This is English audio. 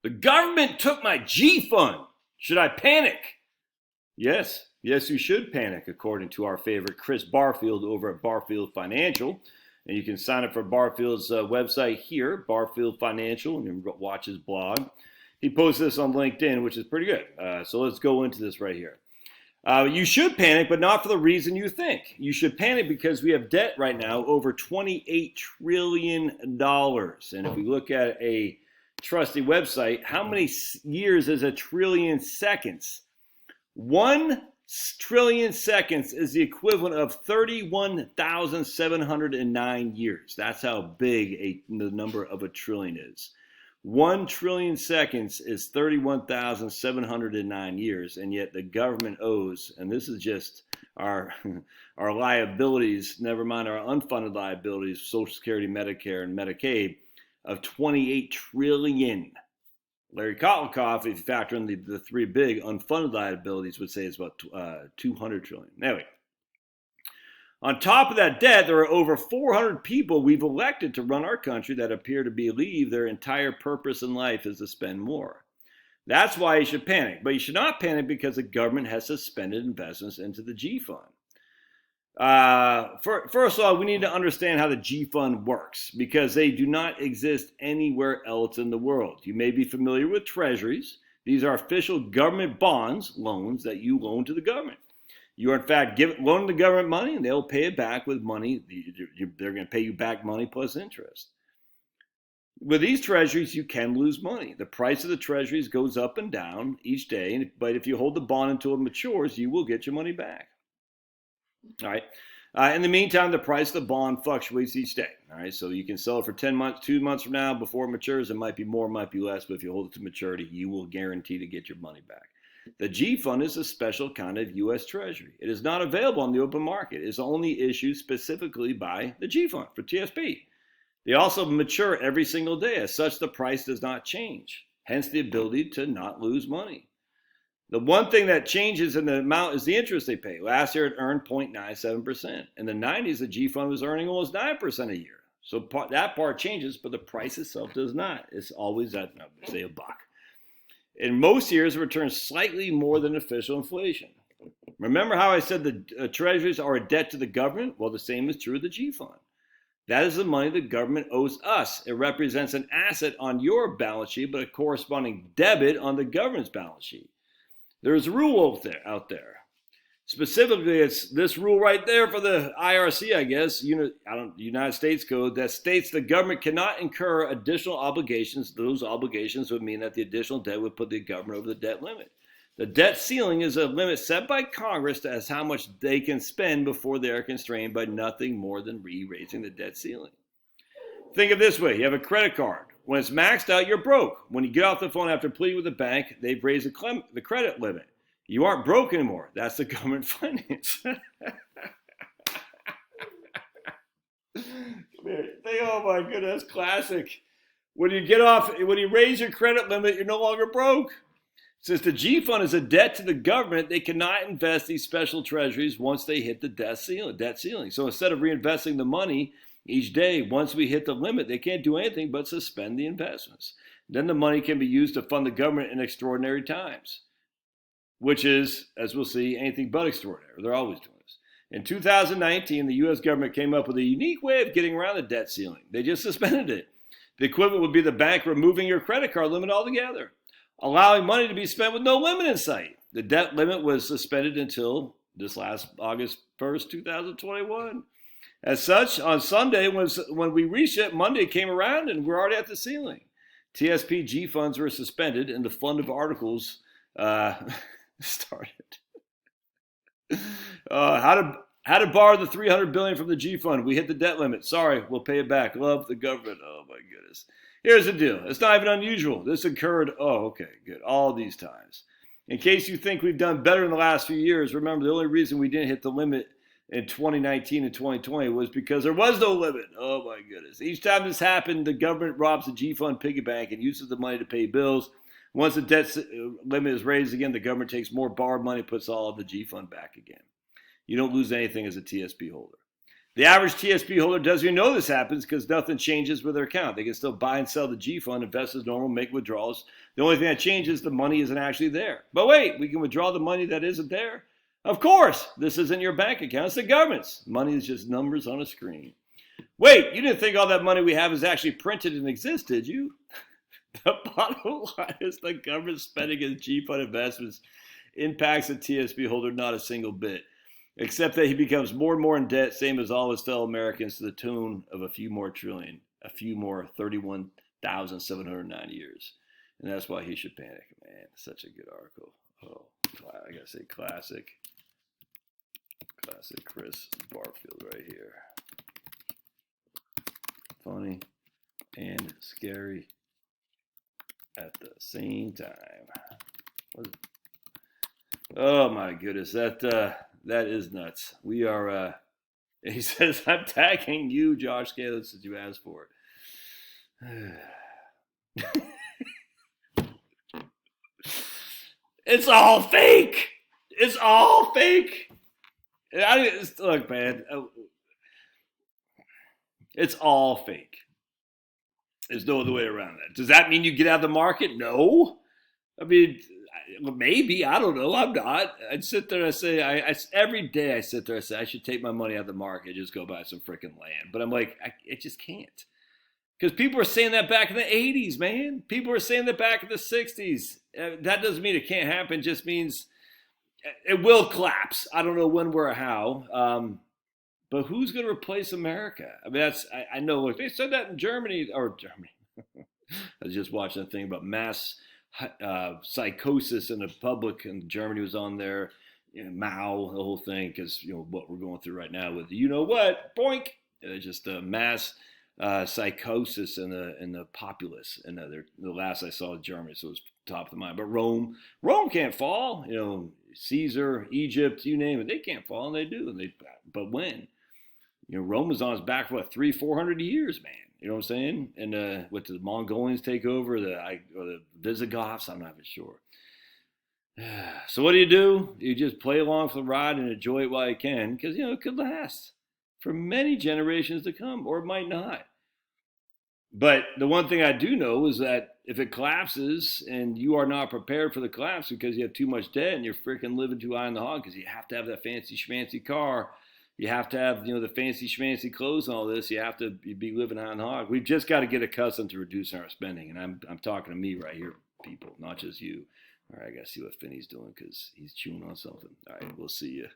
The government took my G fund. Should I panic? Yes, you should panic, according to our favorite Chris Barfield over at Barfield Financial. And you can sign up for Barfield's website here, Barfield Financial, and you can watch his blog. He posts this on LinkedIn, which is pretty good. So let's go into this right here. You should panic, but not for the reason you think. You should panic because we have debt right now over $28 trillion. And if we look at a trusty website, how many years is a trillion seconds? 1 trillion seconds is the equivalent of 31,709 years. That's how big the number of a trillion is. 1 trillion seconds is 31,709 years, and yet the government owes, and this is just our liabilities, never mind our unfunded liabilities, Social Security, Medicare, and Medicaid, of 28 trillion. Larry Kotlikoff, if you factor in the three big unfunded liabilities, would say it's about 200 trillion. Anyway, on top of that debt, there are over 400 people we've elected to run our country that appear to believe their entire purpose in life is to spend more. That's why you should panic. But you should not panic because the government has suspended investments into the G Fund. First of all, we need to understand how the G Fund works because they do not exist anywhere else in the world. You may be familiar with treasuries. These are official government bonds, loans that you loan to the government. You are, in fact, loaning the government money, and they'll pay it back with money. They're going to pay you back money plus interest. With these treasuries, you can lose money. The price of the treasuries goes up and down each day, but if you hold the bond until it matures, you will get your money back. All right. In the meantime, the price of the bond fluctuates each day. All right. So you can sell it for 10 months, 2 months from now before it matures. It might be more, might be less, but if you hold it to maturity, you will guarantee to get your money back. The G Fund is a special kind of U.S. Treasury. It is not available on the open market. It is only issued specifically by the G Fund for TSP. They also mature every single day. As such, the price does not change, hence the ability to not lose money. The one thing that changes in the amount is the interest they pay. Last year, it earned 0.97%. In the 90s, the G Fund was earning almost 9% a year. So that part changes, but the price itself does not. It's always at, say, $1. In most years, it returns slightly more than official inflation. Remember how I said the treasuries are a debt to the government? Well, the same is true of the G Fund. That is the money the government owes us. It represents an asset on your balance sheet, but a corresponding debit on the government's balance sheet. There's a rule out there. Specifically, it's this rule right there for the IRC, I guess, United States Code, that states the government cannot incur additional obligations. Those obligations would mean that the additional debt would put the government over the debt limit. The debt ceiling is a limit set by Congress as how much they can spend before they are constrained by nothing more than re-raising the debt ceiling. Think of it this way. You have a credit card. When it's maxed out, you're broke. When you get off the phone after pleading with the bank, they've raised the credit limit. You aren't broke anymore. That's the government finance. Oh my goodness, that's classic. When you raise your credit limit, you're no longer broke. Since the G Fund is a debt to the government, they cannot invest these special treasuries once they hit the debt ceiling. So instead of reinvesting the money each day, once we hit the limit, they can't do anything but suspend the investments. Then the money can be used to fund the government in extraordinary times, which is, as we'll see, anything but extraordinary. They're always doing this. In 2019, the U.S. government came up with a unique way of getting around the debt ceiling. They just suspended it. The equivalent would be the bank removing your credit card limit altogether, allowing money to be spent with no limit in sight. The debt limit was suspended until this last August 1st, 2021. As such, on Sunday, when we reached it, Monday came around and we're already at the ceiling. TSP G funds were suspended and the fund of articles started. How to borrow the $300 billion from the G Fund? We hit the debt limit. Sorry, we'll pay it back. Love the government. Oh my goodness. Here's the deal. It's not even unusual. This occurred, all these times. In case you think we've done better in the last few years, remember the only reason we didn't hit the limit in 2019 and 2020 was because there was no limit. Oh my goodness. Each time this happened, the government robs the G Fund piggy bank and uses the money to pay bills. Once the debt limit is raised again, the government takes more borrowed money, puts all of the G Fund back again. You don't lose anything as a TSP holder. The average TSP holder doesn't even know this happens because nothing changes with their account. They can still buy and sell the G fund, invest as normal, make withdrawals. The only thing that changes, the money isn't actually there. But wait, we can withdraw the money that isn't there? Of course, this isn't your bank account, it's the government's. Money is just numbers on a screen. Wait, you didn't think all that money we have is actually printed and exists, did you? The bottom line is the government spending in G fund investments impacts the TSP holder not a single bit, except that he becomes more and more in debt, same as all his fellow Americans, to the tune of a few more trillion, a few more 31,709 years. And that's why he should panic. Man, such a good article. Oh, I gotta say classic Chris Barfield right here. Funny and scary at the same time. Oh my goodness, that is nuts. We are. He says, "I'm tagging you, Josh Scalise, since you asked for it." It's all fake. It's all fake. Look, man. It's all fake. There's no other way around that. Does that mean you get out of the market? No. I mean, maybe. I don't know. I'm not. I'd sit there and say, every day I sit there and say, I should take my money out of the market, just go buy some freaking land. But I'm like, I just can't. Because people were saying that back in the 80s, man. People were saying that back in the 60s. That doesn't mean it can't happen. It just means it will collapse. I don't know when, where, or how. But who's going to replace America? I mean, I know. Look, they said that in Germany. I was just watching a thing about mass psychosis in the public, and Germany was on there. You know, Mao, the whole thing, because what we're going through right now with what, boink. It's just a mass psychosis in the populace. And the last I saw was Germany, so it was top of the mind. But Rome can't fall. Caesar, Egypt, you name it, they can't fall, and they do. But when? Rome was on its back for 300-400 years, man. You know what I'm saying? And what the Mongolians take over, or the Visigoths, I'm not even sure. So what do? You just play along for the ride and enjoy it while you can, because it could last for many generations to come, or it might not. But the one thing I do know is that if it collapses and you are not prepared for the collapse because you have too much debt and you're freaking living too high in the hog, because you have to have that fancy schmancy car, you have to have the fancy schmancy clothes and all this, you have to be living high in the hog. We've just got to get accustomed to reducing our spending, and I'm talking to me right here, people, not just you. All right, I got to see what Finney's doing because he's chewing on something. All right, we'll see you.